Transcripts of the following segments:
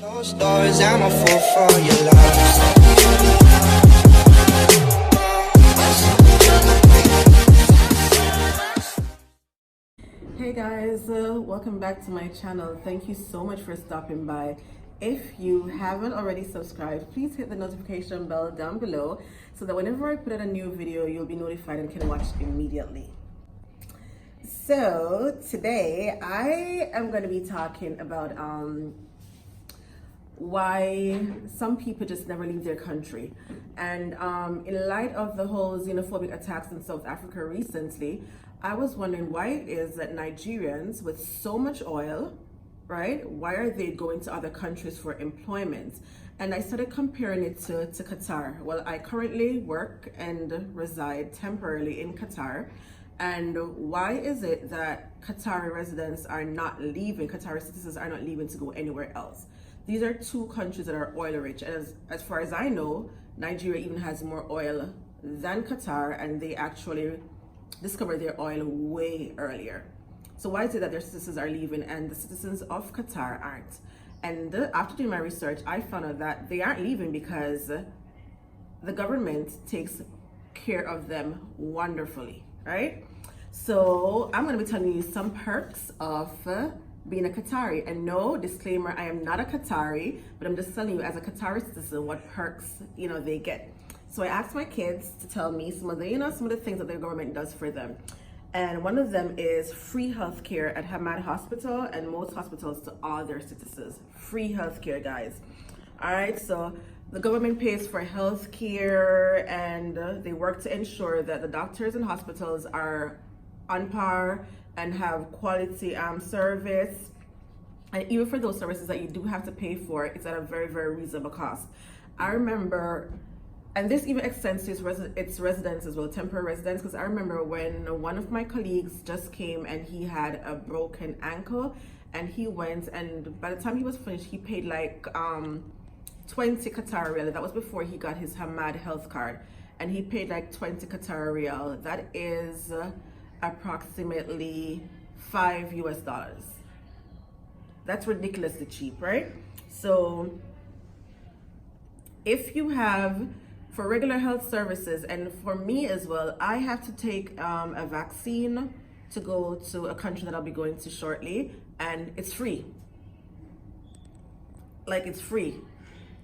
Closed doors, I'm a fool for your love. Hey guys, welcome back to my channel. Thank you so much for stopping by. If you haven't already subscribed, please hit the notification bell down below so that whenever I put out a new video, you'll be notified and can watch immediately. So today I am going to be talking about why some people just never leave their country. And in light of the whole xenophobic attacks in South Africa recently, I was wondering why it is that Nigerians with so much oil, right, why are they going to other countries for employment? And I started comparing it to Qatar. Well, I currently work and reside temporarily in Qatar. And why is it that Qatari residents are not leaving, Qatari citizens are not leaving to go anywhere else? These are two countries that are oil rich. As far as I know, Nigeria even has more oil than Qatar, and they actually discovered their oil way earlier. So why is it that their citizens are leaving and the citizens of Qatar aren't? And after doing my research, I found out that they aren't leaving because the government takes care of them wonderfully, right? So I'm going to be telling you some perks of being a Qatari. And no, disclaimer, I am not a Qatari, but I'm just telling you as a Qatari citizen what perks, they get. So I asked my kids to tell me some of the things that their government does for them. And one of them is free healthcare at Hamad Hospital and most hospitals to all their citizens. Free healthcare, guys. All right, so the government pays for healthcare and they work to ensure that the doctors and hospitals are on par and have quality service. And even for those services that you do have to pay for, it's at a very, very reasonable cost. I remember, and this even extends to its residents as well, temporary residents, because I remember when one of my colleagues just came and he had a broken ankle, and he went, and by the time he was finished, he paid like 20 Qatar riyal. That was before he got his Hamad health card, and he paid like 20 Qatar riyal. That is approximately $5 US. That's ridiculously cheap, right? So if you have, for regular health services, and for me as well, I have to take a vaccine to go to a country that I'll be going to shortly, and it's free. Like, it's free.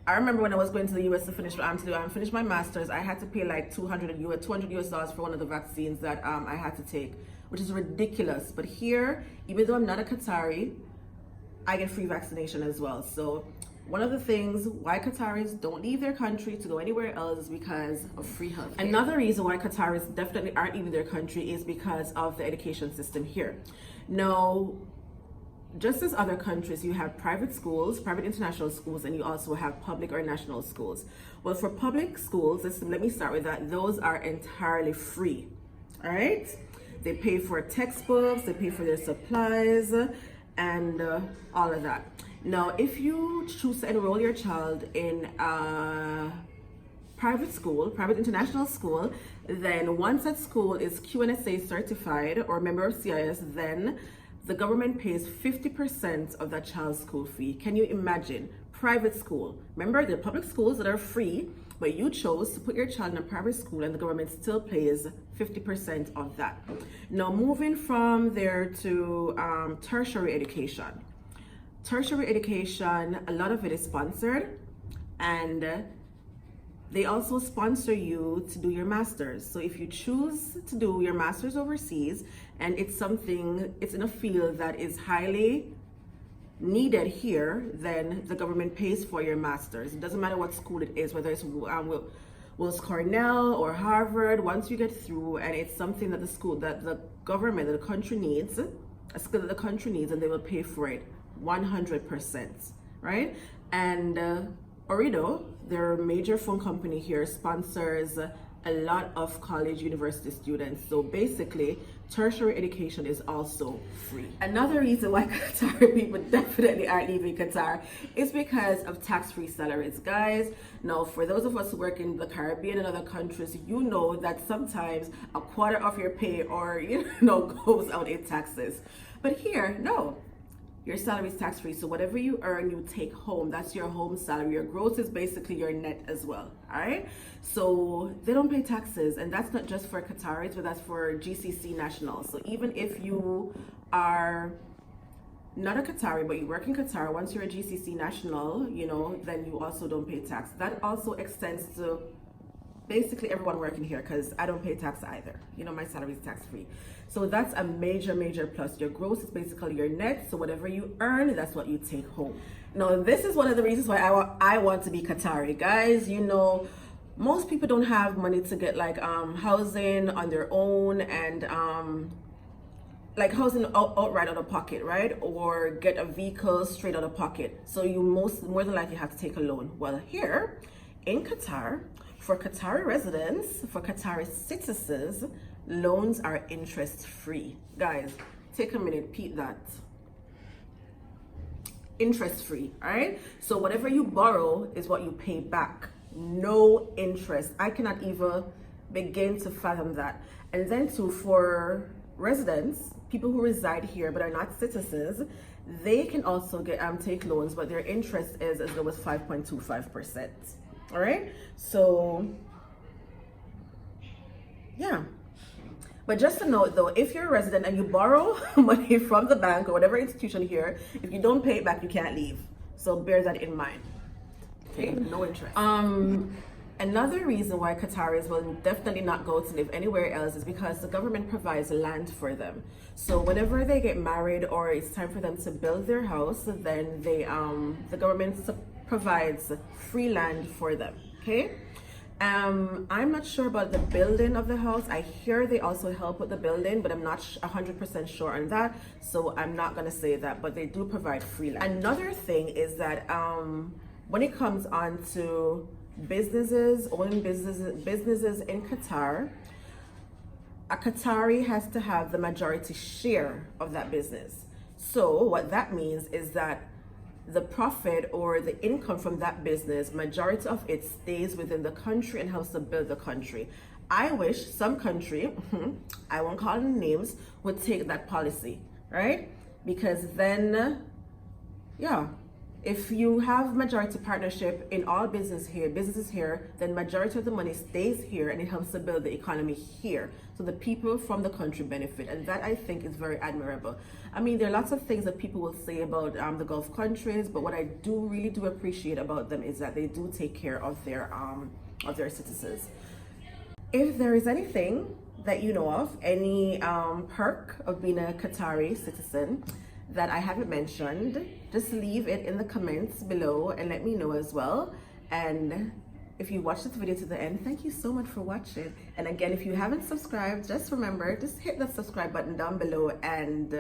I remember when I was going to the US to finish my master's, I had to pay like $200 US for one of the vaccines that I had to take, which is ridiculous. But here, even though I'm not a Qatari, I get free vaccination as well. So one of the things why Qataris don't leave their country to go anywhere else is because of free health. Another reason why Qataris definitely aren't leaving their country is because of the education system here. Now, just as other countries, you have private schools, private international schools, and you also have public or national schools. Well, for public schools, let me start with that. Those are entirely free, all right? They pay for textbooks, they pay for their supplies, and all of that. Now, if you choose to enroll your child in a private school, private international school, then once that school is QNSA certified or member of CIS, then the government pays 50% of that child's school fee. Can you imagine? Private school. Remember, there are public schools that are free, but you chose to put your child in a private school and the government still pays 50% of that. Now, moving from there to tertiary education. Tertiary education, a lot of it is sponsored, and they also sponsor you to do your master's. So if you choose to do your master's overseas and it's in a field that is highly needed here, then the government pays for your master's. It doesn't matter what school it is, whether it's Wills Cornell or Harvard. Once you get through and it's something that the government, that the country needs, a skill that the country needs, and they will pay for it 100%, right? And Orido, their major phone company here, sponsors a lot of college university students. So basically, tertiary education is also free. Another reason why Qatari people definitely aren't leaving Qatar is because of tax-free salaries. Guys, now for those of us who work in the Caribbean and other countries, you know that sometimes a quarter of your pay or goes out in taxes. But here, no. your salary is tax-free. So whatever you earn, you take home. That's your home salary. Your gross is basically your net as well. All right. So they don't pay taxes, and that's not just for Qataris, but that's for GCC nationals. So even if you are not a Qatari, but you work in Qatar, once you're a GCC national, you know, then you also don't pay tax. That also extends to basically everyone working here, because I don't pay tax either. You know, my salary is tax-free. So that's a major plus. Your gross is basically your net. So whatever you earn, that's what you take home. Now, this is one of the reasons why I want to be Qatari. Guys, you know, most people don't have money to get like housing on their own, and like housing outright out of pocket, right? Or get a vehicle straight out of pocket. So you more than likely have to take a loan. Well, here in Qatar, for Qatari residents, for Qatari citizens, loans are interest free. Guys, take a minute, repeat that. Interest free, all right? So whatever you borrow is what you pay back. No interest. I cannot even begin to fathom that. And then too, for residents, people who reside here but are not citizens, they can also get take loans, but their interest is as low as 5.25%. All right, so yeah. But just to note though, if you're a resident and you borrow money from the bank or whatever institution here, if you don't pay it back, you can't leave. So bear that in mind. Okay, no interest. Another reason why Qataris will definitely not go to live anywhere else is because the government provides land for them. So whenever they get married or it's time for them to build their house, then they the government provides free land for them. Okay. I'm not sure about the building of the house. I hear they also help with the building, but I'm not 100% sure on that. So I'm not gonna say that, but they do provide free land. Another thing is that when it comes on to owning businesses in Qatar, a Qatari has to have the majority share of that business. So what that means is that the profit or the income from that business, majority of it stays within the country and helps to build the country. I wish some country, I won't call them names, would take that policy, right? Because then, yeah, if you have majority partnership in all businesses here, then majority of the money stays here and it helps to build the economy here. So the people from the country benefit, and that I think is very admirable. I mean, there are lots of things that people will say about the Gulf countries, but what I really do appreciate about them is that they do take care of their citizens. If there is anything that you know of, any perk of being a Qatari citizen that I haven't mentioned, just leave it in the comments below and let me know as well. And if you watched this video to the end, thank you so much for watching. And again, if you haven't subscribed, just remember, just hit that subscribe button down below and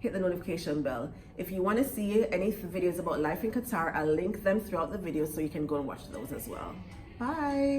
hit the notification bell. If you want to see any videos about life in Qatar, I'll link them throughout the video so you can go and watch those as well. Bye.